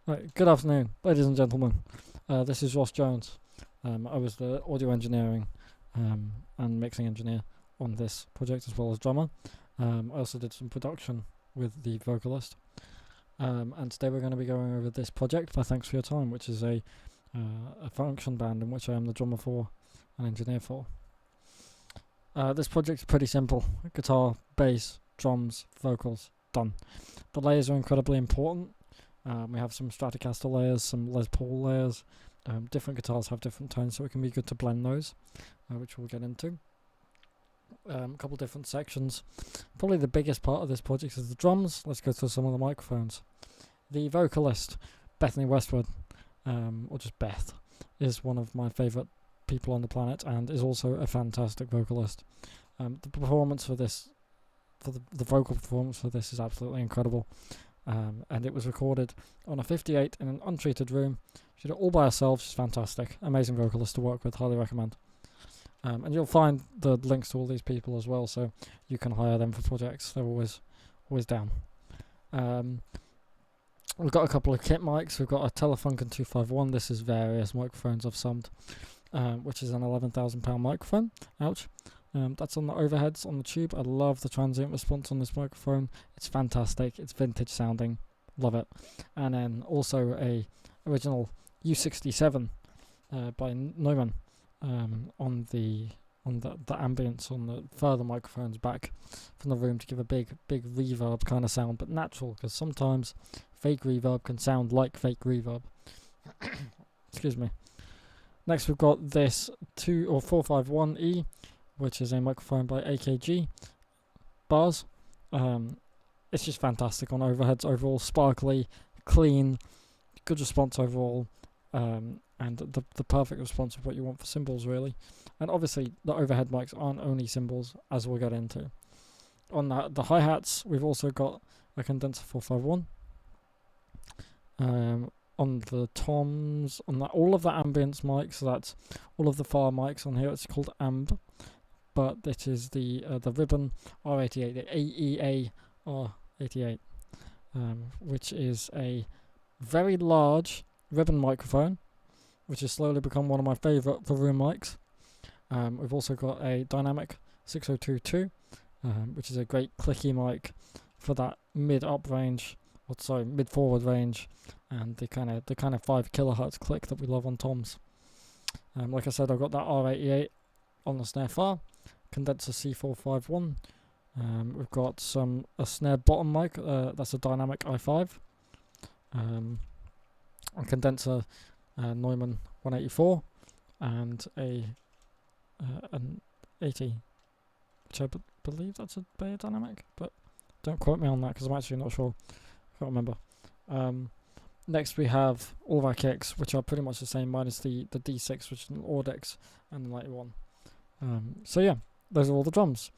Right, good afternoon, ladies and gentlemen. This is Ross Jones. I was the audio engineering and mixing engineer on this project, as well as drummer. I also did some production with the vocalist. And today we're going to be going over this project by Thanks for Your Time, which is a function band in which I am the drummer for and engineer for. This project is pretty simple: guitar, bass, drums, vocals, done. The layers are incredibly important. We have some Stratocaster layers, some Les Paul layers. Different guitars have different tones, so it can be good to blend those, which we'll get into. A couple different sections. Probably the biggest part of this project is the drums. Let's go through some of the microphones. The vocalist, Bethany Westwood, or just Beth, is one of my favourite people on the planet and is also a fantastic vocalist. The performance for this, the vocal performance for this is absolutely incredible. And it was recorded on a 58 in an untreated room. She did it all by herself. She's fantastic. Amazing vocalist to work with. Highly recommend. And you'll find the links to all these people as well, so you can hire them for projects. They're always down. We've got a couple of kit mics. We've got a Telefunken 251. This is various microphones I've summed, which is an £11,000 microphone. Ouch. That's on the overheads on the tube. I love the transient response on this microphone. It's fantastic. It's vintage sounding. Love it. And then also a original U67 by Neumann on the ambience on the further microphones back from the room to give a big reverb kind of sound, but natural, because sometimes fake reverb can sound like fake reverb. Excuse me. Next we've got this 451E, which is a microphone by AKG Bars. It's just fantastic on overheads overall, sparkly, clean, good response overall, and the perfect response of what you want for cymbals, really. And obviously the overhead mics aren't only cymbals, as we'll get into. On the hi-hats, we've also got a condenser 451. On the toms, on all of the ambience mics, so that's all of the far mics on here, it's called Amb. But this is the Ribbon R88, the AEA R88, which is a very large ribbon microphone, which has slowly become one of my favourite for room mics. We've also got a dynamic 6022, which is a great clicky mic for that mid-up range, mid-forward range, and the kind of 5 kilohertz click that we love on toms. Like I said, I've got that R88 on the snare far. Condenser C451. We've got a snare bottom mic. That's a dynamic i5. A condenser Neumann 184, and an 80, which I believe that's a Bayer dynamic, but don't quote me on that because I'm actually not sure. I can't remember. Next we have all of our kicks, which are pretty much the same, minus the D6, which is an Audex, and the 91. So yeah, those are all the drums.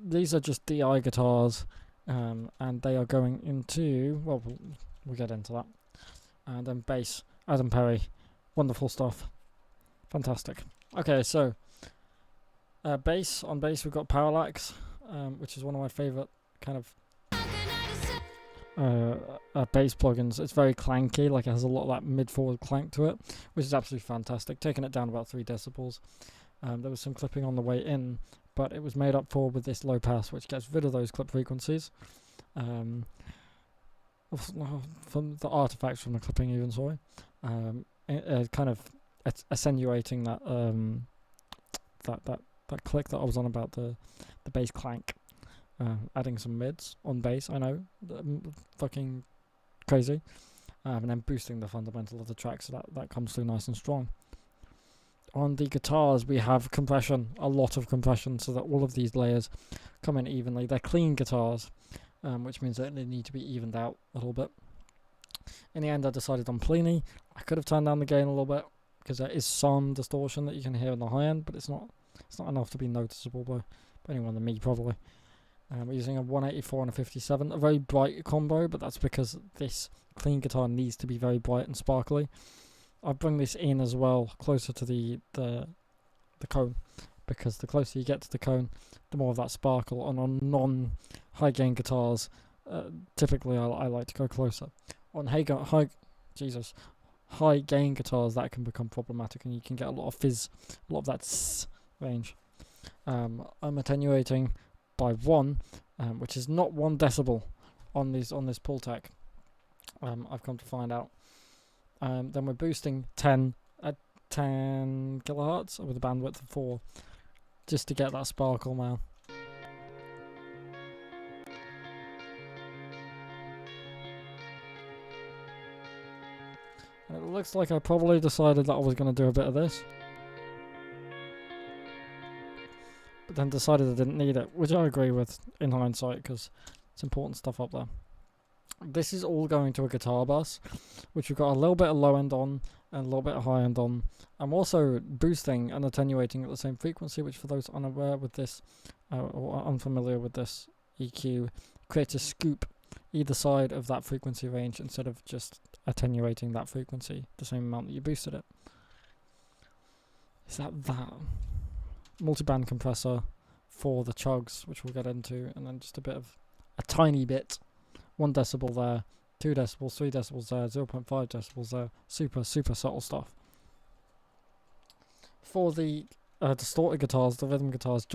These are just DI guitars, and they are going into, well, we'll get into that. And then bass, Adam Perry, wonderful stuff, fantastic. Okay, so bass, on bass we've got Parallax, which is one of my favourite kind of bass plugins. It's very clanky, like it has a lot of that mid-forward clank to it, which is absolutely fantastic, taking it down about 3 decibels. There was some clipping on the way in, but it was made up for with this low pass, which gets rid of those clip frequencies. From the artifacts from the clipping, even, sorry. Kind of attenuating that click that I was on about, the bass clank. Adding some mids on bass, I know, fucking crazy. And then boosting the fundamental of the track, so that comes through nice and strong. On the guitars, we have compression, a lot of compression, so that all of these layers come in evenly. They're clean guitars, which means that they need to be evened out a little bit. In the end, I decided on Plini. I could have turned down the gain a little bit, because there is some distortion that you can hear in the high end, but it's not enough to be noticeable by anyone than me, probably. We're using a 184 and a 57, a very bright combo, but that's because this clean guitar needs to be very bright and sparkly. I bring this in as well, closer to the cone, because the closer you get to the cone, the more of that sparkle. And on non-high gain guitars, typically I like to go closer. On high Jesus, high gain guitars, that can become problematic, and you can get a lot of fizz, a lot of that range. I'm attenuating by 1, which is not 1 decibel on this Pultec. I've come to find out. Then we're boosting 10 at 10 kilohertz with a bandwidth of 4, just to get that sparkle now. And it looks like I probably decided that I was going to do a bit of this, but then decided I didn't need it, which I agree with in hindsight, because it's important stuff up there. This is all going to a guitar bus, which we've got a little bit of low end on and a little bit of high end on. I'm also boosting and attenuating at the same frequency, which for those unaware with this or unfamiliar with this EQ, creates a scoop either side of that frequency range instead of just attenuating that frequency the same amount that you boosted it. Is that multiband compressor for the chugs, which we'll get into, and then just a tiny bit, 1 decibel there, 2 decibels, 3 decibels there, 0.5 decibels there, super subtle stuff. For the distorted guitars, the rhythm guitars,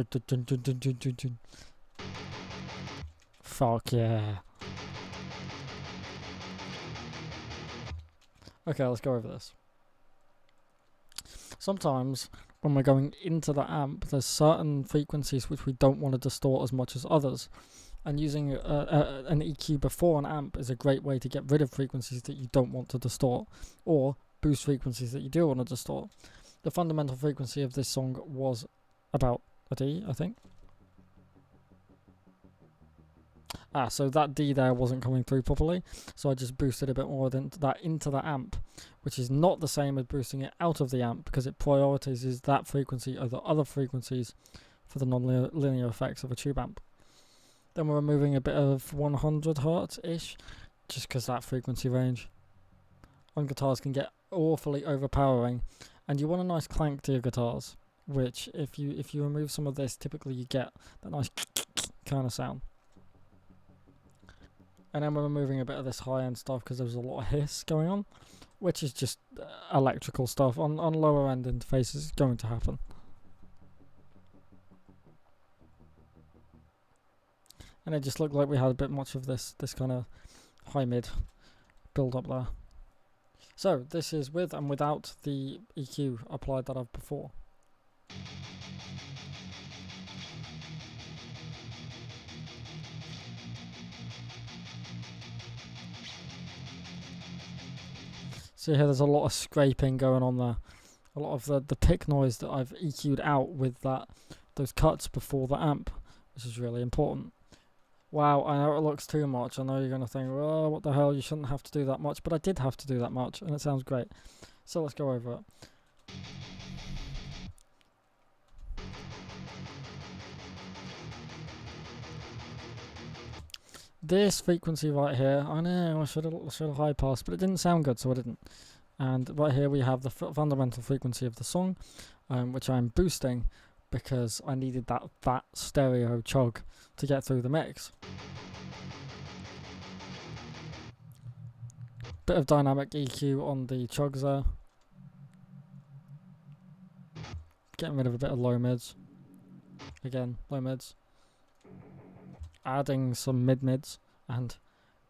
fuck yeah. Okay, let's go over this. Sometimes when we're going into the amp, there's certain frequencies which we don't want to distort as much as others. And using an EQ before an amp is a great way to get rid of frequencies that you don't want to distort, or boost frequencies that you do want to distort. The fundamental frequency of this song was about a D, I think. So that D there wasn't coming through properly, so I just boosted a bit more into the amp, which is not the same as boosting it out of the amp, because it prioritizes that frequency over other frequencies for the non-linear effects of a tube amp. Then we're removing a bit of 100 Hz-ish, just because that frequency range on guitars can get awfully overpowering, and you want a nice clank to your guitars, which if you remove some of this, typically you get that nice kind of sound. And then we're removing a bit of this high-end stuff because there's a lot of hiss going on, which is just electrical stuff. On lower-end interfaces, it's going to happen. And it just looked like we had a bit much of this kind of high-mid build-up there. So this is with and without the EQ applied that I've before. See here, there's a lot of scraping going on there. A lot of the pick noise that I've EQ'd out with those cuts before the amp, which is really important. Wow, I know it looks too much. I know you're going to think, oh, what the hell, you shouldn't have to do that much. But I did have to do that much, and it sounds great. So let's go over it. This frequency right here, I know I should have high passed, but it didn't sound good, so I didn't. And right here we have the fundamental frequency of the song, which I'm boosting because I needed that fat stereo chug to get through the mix. Bit of dynamic EQ on the chugs there. Getting rid of a bit of low mids. Again, low mids. Adding some mid-mids and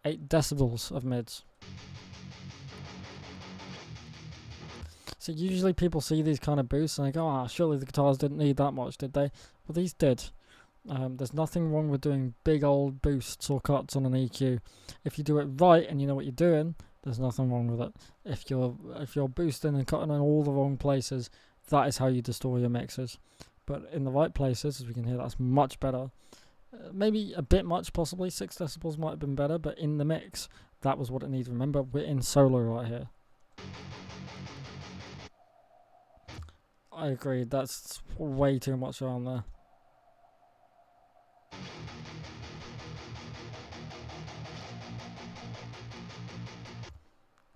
8 decibels of mids. So usually people see these kind of boosts and they go, surely the guitars didn't need that much, did they? Well, these did. There's nothing wrong with doing big old boosts or cuts on an EQ. If you do it right and you know what you're doing, there's nothing wrong with it. If you're boosting and cutting in all the wrong places, that is how you distort your mixes. But in the right places, as we can hear, that's much better. Maybe a bit much, possibly 6 decibels might have been better, but in the mix, that was what it needed. Remember, we're in solo right here. I agree, that's way too much around there.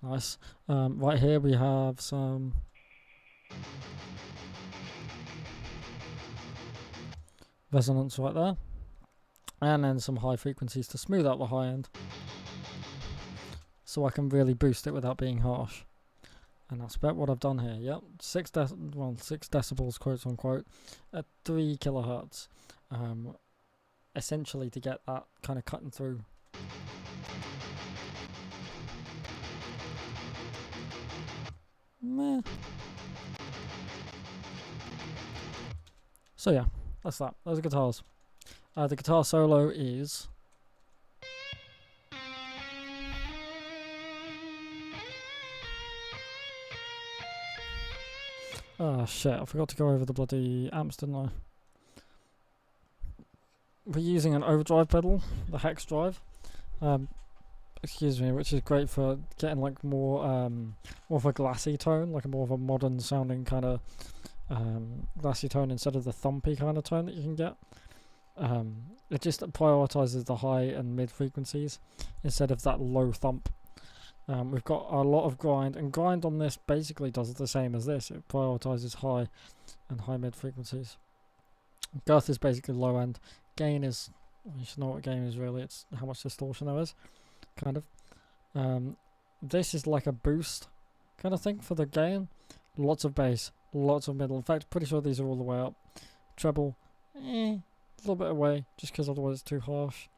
Nice. Right here we have some resonance right there. And then some high frequencies to smooth out the high end. so I can really boost it without being harsh. And that's about what I've done here. Yep, 6 decibels, quote unquote, at 3 kilohertz. Essentially to get that kind of cutting through. Meh. So yeah, that's that. Those are guitars. The guitar solo is... Oh shit, I forgot to go over the bloody amps, didn't I? We're using an overdrive pedal, the hex drive. Excuse me, which is great for getting like more of a glassy tone, like a more of a modern sounding kind of glassy tone instead of the thumpy kind of tone that you can get. It just prioritizes the high and mid frequencies instead of that low thump. We've got a lot of grind, and grind on this basically does the same as this. It prioritizes high and high mid frequencies. Girth is basically low end. Gain is, you should know what gain is really, it's how much distortion there is, kind of. This is like a boost kind of thing for the gain. Lots of bass, lots of middle. In fact, pretty sure these are all the way up. Treble, a little bit away, just because otherwise it's too harsh.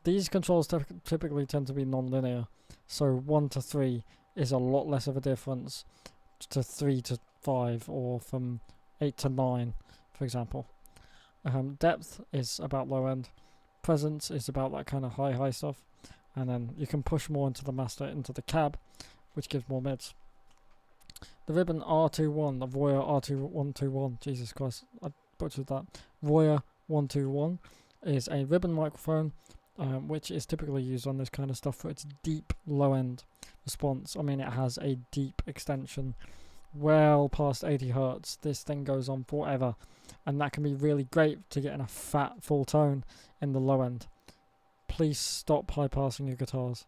These controls typically tend to be non-linear, so 1 to 3 is a lot less of a difference to 3 to 5, or from 8 to 9, for example. Depth is about low end. Presence is about that kind of high stuff, and then you can push more into the master, into the cab, which gives more mids. The ribbon R21, the Voyer R121, Jesus Christ, I butchered that. Voyer 121 is a ribbon microphone, which is typically used on this kind of stuff for its deep low end response. I mean, it has a deep extension well past 80 hertz. This thing goes on forever, and that can be really great to get in a fat full tone in the low end. Please stop high passing your guitars.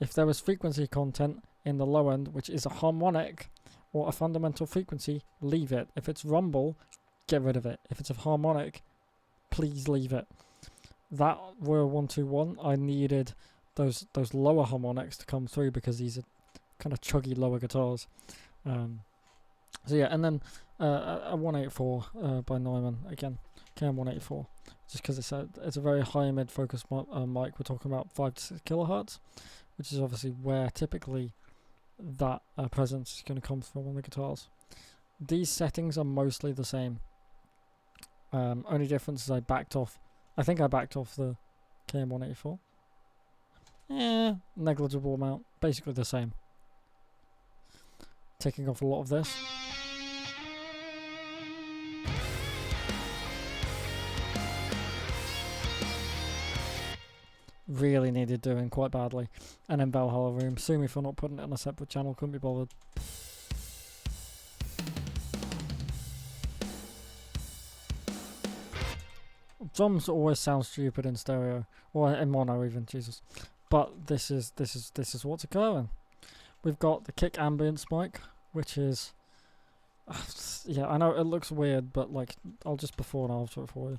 If there is frequency content in the low end, which is a harmonic or a fundamental frequency, leave it. If it's rumble, get rid of it. If it's a harmonic, please leave it. That Royal 121, I needed those lower harmonics to come through because these are kind of chuggy lower guitars. So yeah, and then a 184 by Neumann again, KM184, just because it's a very high mid focus mic. We're talking about 5 to 6 kilohertz, which is obviously where typically that presence is going to come from on the guitars. These settings are mostly the same. Only difference is I backed off the KM184. Negligible amount, basically the same. Taking off a lot of this. Really needed doing quite badly. And then Valhalla Room, sue me for not putting it on a separate channel, couldn't be bothered. Drums always sound stupid in stereo, or in mono even, Jesus. But this is what's occurring. We've got the kick ambience mic, which is yeah, I know it looks weird, but like I'll just before and after it for you.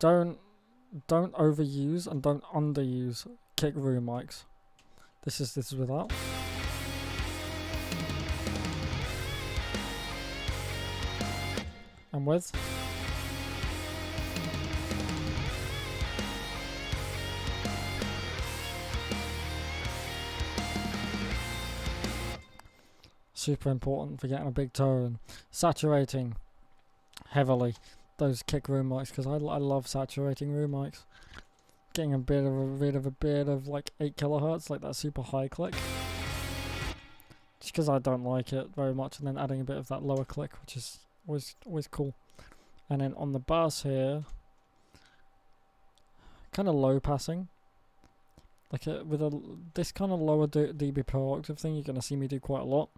Don't overuse and don't underuse kick room mics. This is without. And with. Super important for getting a big tone. Saturating heavily those kick room mics, because I love saturating room mics. Getting a bit of like 8 kilohertz, like that super high click. Just because I don't like it very much, and then adding a bit of that lower click, which is always cool. And then on the bass here, kind of low passing. Like with this kind of lower dB per octave thing, you're going to see me do quite a lot.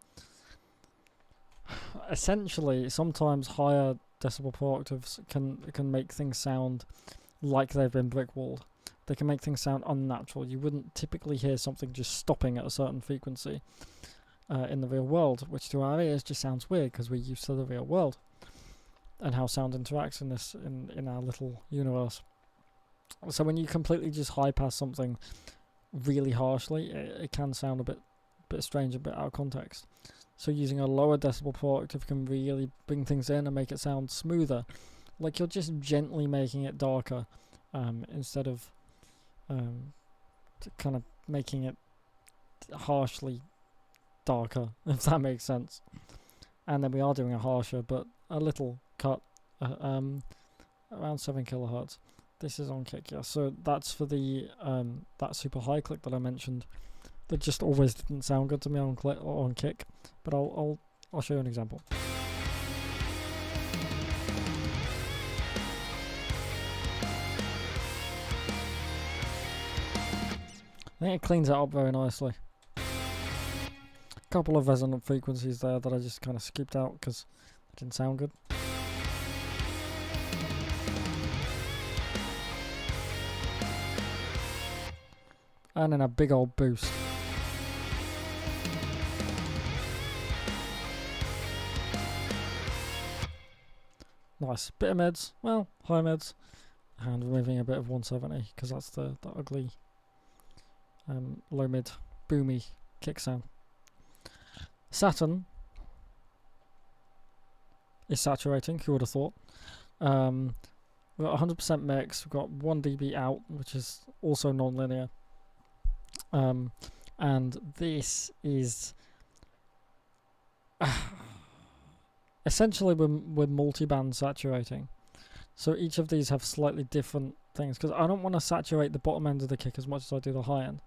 Essentially, sometimes higher decibel per octaves can make things sound like they've been brick walled. They can make things sound unnatural. You wouldn't typically hear something just stopping at a certain frequency in the real world, which to our ears just sounds weird because we're used to the real world. and how sound interacts in this in our little universe. So when you completely just high pass something really harshly, it can sound a bit strange, a bit out of context. So using a lower decibel per octave can really bring things in and make it sound smoother, like you're just gently making it darker, instead of kind of making it harshly darker, if that makes sense. And then we are doing a harsher but a little cut, around 7 kilohertz. This is on kick, yeah. So that's for the that super high click that I mentioned. That just always didn't sound good to me on kick. But I'll show you an example. I think it cleans it up very nicely. A couple of resonant frequencies there that I just kind of skipped out because it didn't sound good. And then a big old boost. Nice. Bit of mids, well, high mids, and removing a bit of 170 because that's the ugly low mid boomy kick sound. Saturn is saturating, who would have thought. We've got 100% mix, we've got 1 dB out, which is also non-linear. And this is essentially we're multi-band saturating. So each of these have slightly different things, because I don't want to saturate the bottom end of the kick as much as I do the high end.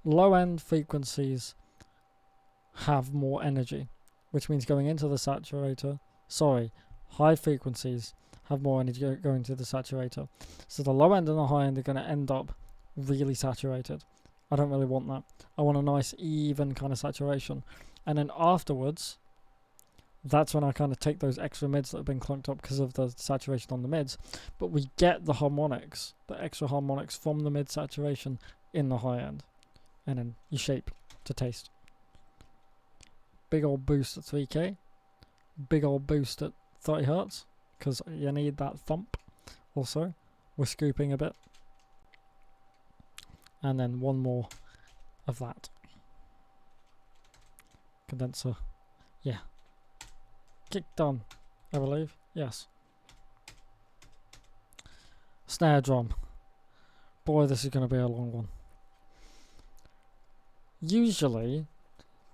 Low end frequencies have more energy, which means going into the saturator, high frequencies have more energy going to the saturator. So the low end and the high end are going to end up really saturated. I don't really want that. I want a nice even kind of saturation. And then afterwards, that's when I kind of take those extra mids that have been clunked up because of the saturation on the mids. But we get the harmonics, the extra harmonics from the mid saturation in the high end. And then you shape to taste. Big old boost at 3K. Big old boost at 30 Hertz. Because you need that thump. Also, we're scooping a bit. And then one more of that. Condenser. Yeah. Kick done, I believe. Yes. Snare drum. Boy, this is going to be a long one. Usually,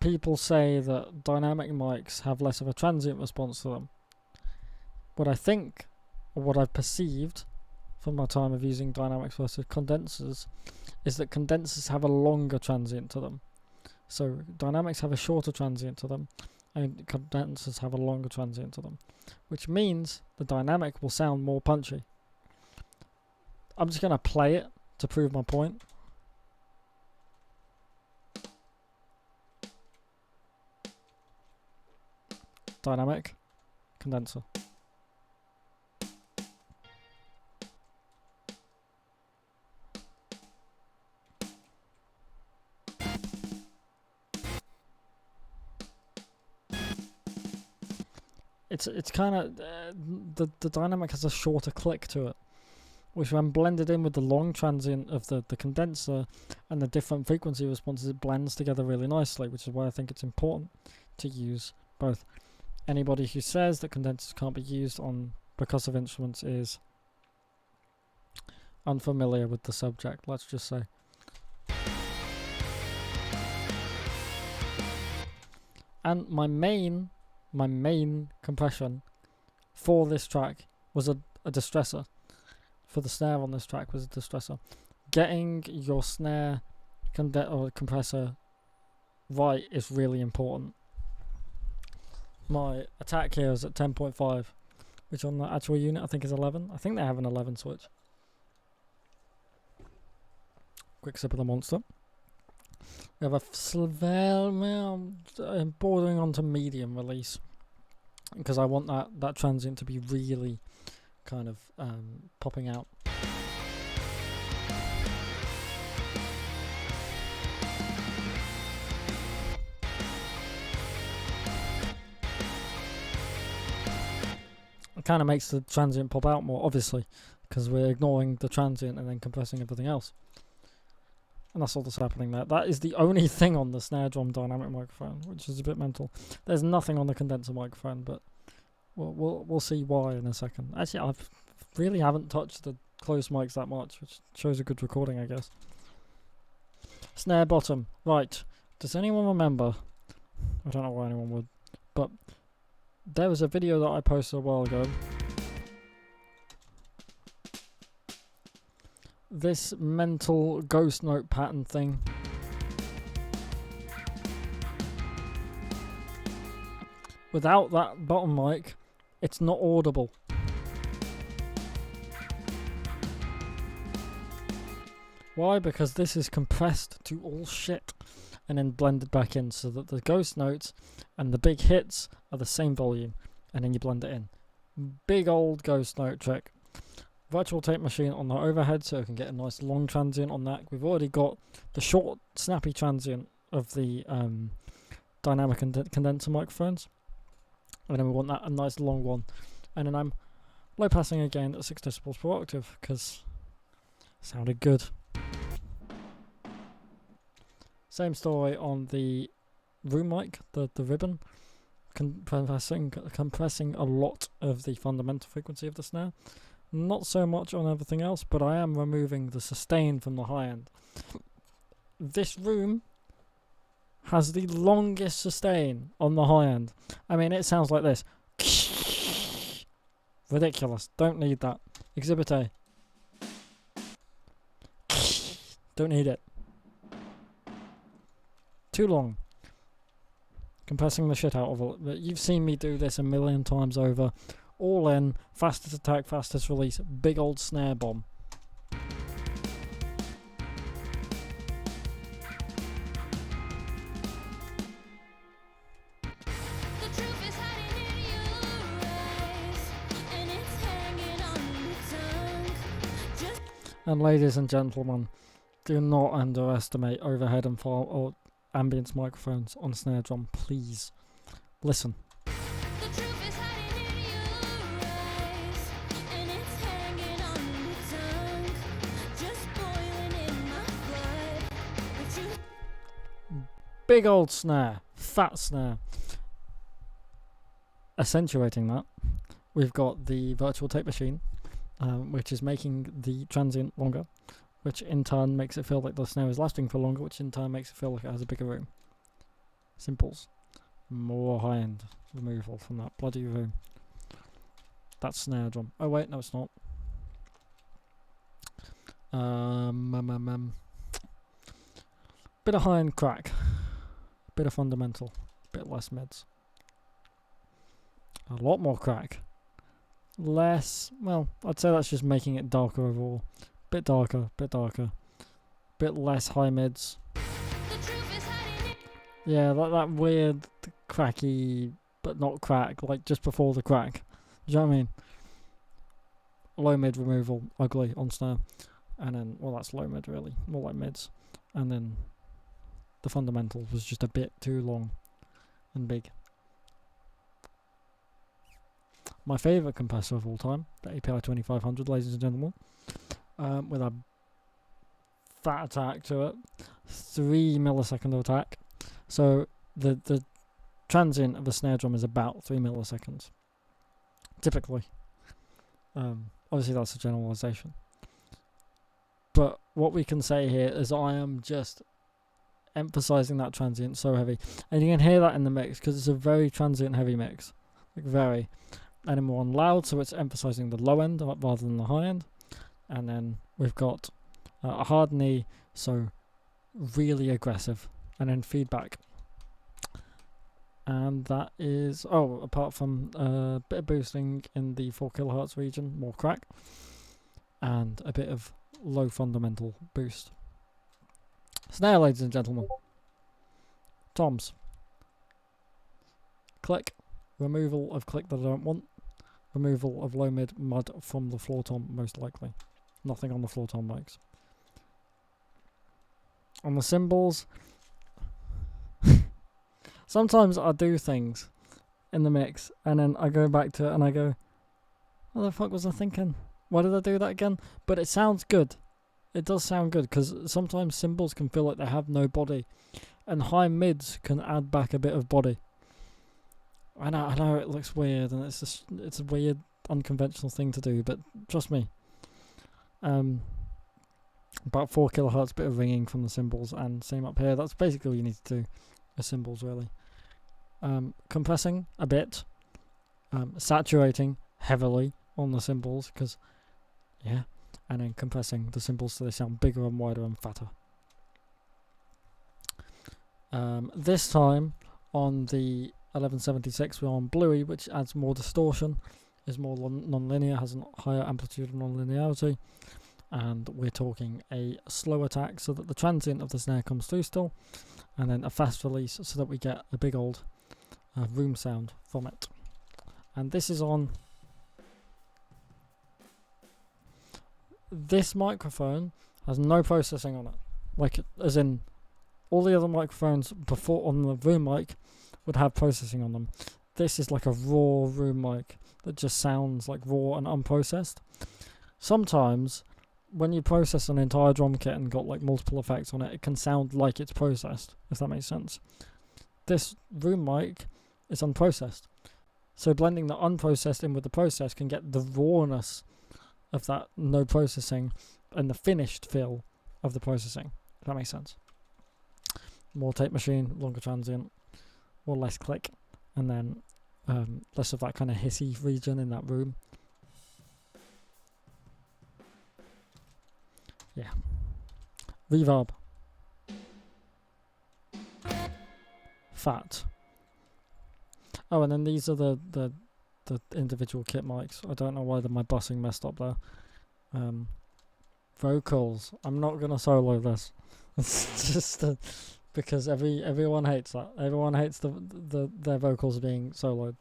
people say that dynamic mics have less of a transient response to them. What I think, or what I've perceived from my time of using dynamics versus condensers, is that condensers have a longer transient to them. So dynamics have a shorter transient to them, and condensers have a longer transient to them, which means the dynamic will sound more punchy. I'm just going to play it to prove my point. Dynamic, condenser. It's kind of the dynamic has a shorter click to it, which when blended in with the long transient of the condenser and the different frequency responses, it blends together really nicely, which is why I think it's important to use both. Anybody who says that condensers can't be used on percussive instruments is unfamiliar with the subject, let's just say. And my main compression for this track was a distressor. For the snare on this track was a distressor. Getting your snare or compressor right is really important. My attack here is at 10.5, which on the actual unit I think is 11. I think they have an 11 switch. Quick sip of the monster. We have a bordering onto medium release, because I want that transient to be really kind of popping out. kind of makes the transient pop out more, obviously, because we're ignoring the transient and then compressing everything else. And that's all that's happening there. That is the only thing on the snare drum dynamic microphone, which is a bit mental. There's nothing on the condenser microphone, but we'll see why in a second. Actually, I really haven't touched the close mics that much, which shows a good recording, I guess. Snare bottom. Right. Does anyone remember? I don't know why anyone would, but there was a video that I posted a while ago. This mental ghost note pattern thing. Without that bottom mic, it's not audible. Why? Because this is compressed to all shit and then blended back in so that the ghost notes and the big hits are the same volume, and then you blend it in. Big old ghost note trick. Virtual tape machine on the overhead so you can get a nice long transient on that. We've already got the short snappy transient of the dynamic condenser microphones, and then we want that a nice long one. And then I'm low passing again at 6 decibels per octave because it sounded good. Same story on the room mic, the ribbon, compressing a lot of the fundamental frequency of the snare. Not so much on everything else, but I am removing the sustain from the high end. This room has the longest sustain on the high end. I mean, it sounds like this. Ridiculous. Don't need that. Exhibit A. Don't need it. Too long. Compressing the shit out of it. But you've seen me do this a million times over. All in, fastest attack, fastest release, big old snare bomb. And ladies and gentlemen, do not underestimate overhead and far or ambience microphones on snare drum, please. Listen. Big old snare, fat snare. Accentuating that, we've got the virtual tape machine, which is making the transient longer, which in turn makes it feel like the snare is lasting for longer, which in turn makes it feel like it has a bigger room. Simples. More high-end removal from that bloody room. That's snare drum. Oh wait, no it's not. Bit of high-end crack. Bit of fundamental, bit less mids. A lot more crack. Less, well, I'd say that's just making it darker overall. Bit darker, bit less high mids. Yeah, like that weird cracky, but not crack, like just before the crack. Do you know what I mean? Low mid removal, ugly on snare. And then, well that's low mid really, more like mids. And then the fundamental was just a bit too long and big. My favourite compressor of all time, the API 2500, ladies and gentlemen, with a fat attack to it, 3 millisecond of attack. So the transient of the snare drum is about 3 milliseconds, typically. Obviously that's a generalization. But what we can say here is I am just emphasizing that transient so heavy, and you can hear that in the mix because it's a very transient heavy mix, like very. And then we're on loud, so it's emphasizing the low end rather than the high end. And then we've got a hard knee, so really aggressive, and then feedback. And that is, oh, apart from a bit of boosting in the 4 kilohertz region, more crack, and a bit of low fundamental boost. Snare, ladies and gentlemen. Toms. Click. Removal of click that I don't want. Removal of low mid mud from the floor tom, most likely. Nothing on the floor tom mics. On the cymbals, sometimes I do things in the mix and then I go back to it and I go, What the fuck was I thinking? Why did I do that again? But it sounds good. It does sound good, because sometimes cymbals can feel like they have no body, and high mids can add back a bit of body. I know it looks weird, and it's a weird, unconventional thing to do, but trust me. About 4 kilohertz bit of ringing from the cymbals, and same up here. That's basically all you need to do with cymbals, really. Compressing a bit, saturating heavily on the cymbals, because yeah, and then compressing the cymbals so they sound bigger and wider and fatter. This time on the 1176 we're on bluey, which adds more distortion, is more non-linear, has a higher amplitude and non-linearity, and we're talking a slow attack so that the transient of the snare comes through still, and then a fast release so that we get a big old room sound from it. And this is on this microphone, has no processing on it, like as in all the other microphones before on the room mic would have processing on them. This is like a raw room mic that just sounds like raw and unprocessed. Sometimes when you process an entire drum kit and got like multiple effects on it, it can sound like it's processed, if that makes sense. This room mic is unprocessed, so blending the unprocessed in with the processed can get the rawness of that no processing and the finished feel of the processing, if that makes sense. More tape machine, longer transient, or less click, and then less of that kind of hissy region in that room. Yeah. Reverb. Fat. Oh, and then these are the individual kit mics. I don't know why my bussing messed up there. Vocals. I'm not gonna solo this. It's just because everyone hates that. Everyone hates their vocals being soloed.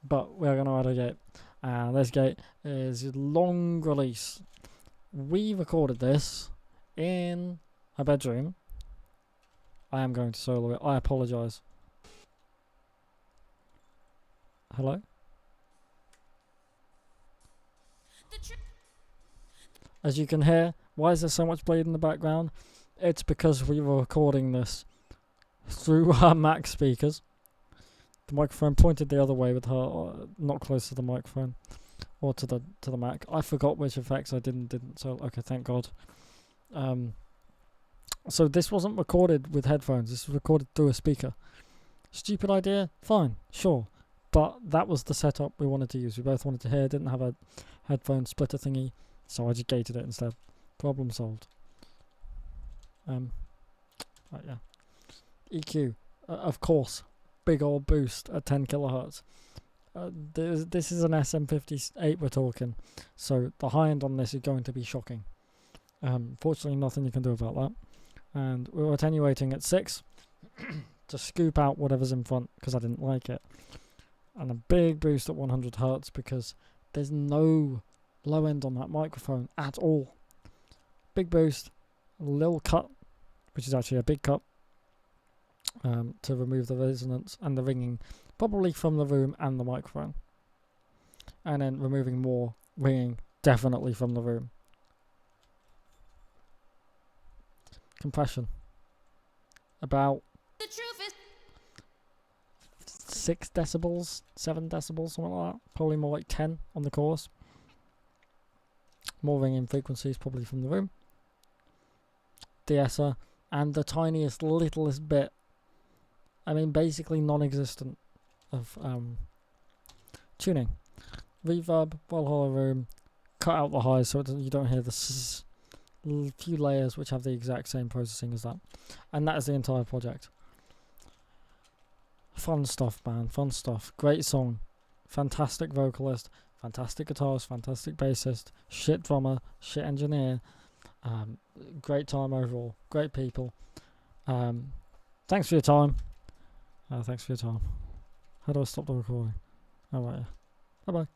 But we're gonna add a gate. And this gate is long release. We recorded this in a bedroom. I am going to solo it. I apologise. Hello? As you can hear, why is there so much bleed in the background? It's because we were recording this through our Mac speakers. The microphone pointed the other way with her, not close to the microphone, or to the Mac. I forgot which effects I didn't. So okay, thank God. So this wasn't recorded with headphones. This was recorded through a speaker. Stupid idea? Fine, sure. But that was the setup we wanted to use. We both wanted to hear. Didn't have a headphone splitter thingy, so I just gated it instead. Problem solved. Right, yeah. EQ, of course, big old boost at 10 kilohertz. This is an SM58 we're talking, so the high end on this is going to be shocking. Fortunately, nothing you can do about that. And we're attenuating at 6 to scoop out whatever's in front because I didn't like it. And a big boost at 100 hertz because there's no low end on that microphone at all. Big boost, a little cut, which is actually a big cut, to remove the resonance and the ringing, probably from the room and the microphone. And then removing more ringing, definitely from the room. Compression. About 6 decibels, 7 decibels, something like that. Probably more like 10 on the chorus. More ringing frequencies, probably from the room. De-esser, and the tiniest, littlest bit, I mean basically non-existent, of tuning. Reverb, while hollow room, cut out the highs so you don't hear the few layers which have the exact same processing as that. And that is the entire project. Fun stuff, man, fun stuff. Great song, fantastic vocalist, fantastic guitarist, fantastic bassist, shit drummer, shit engineer. Great time overall, great people. Thanks for your time. Thanks for your time. How do I stop the recording? Oh right, yeah. Bye bye.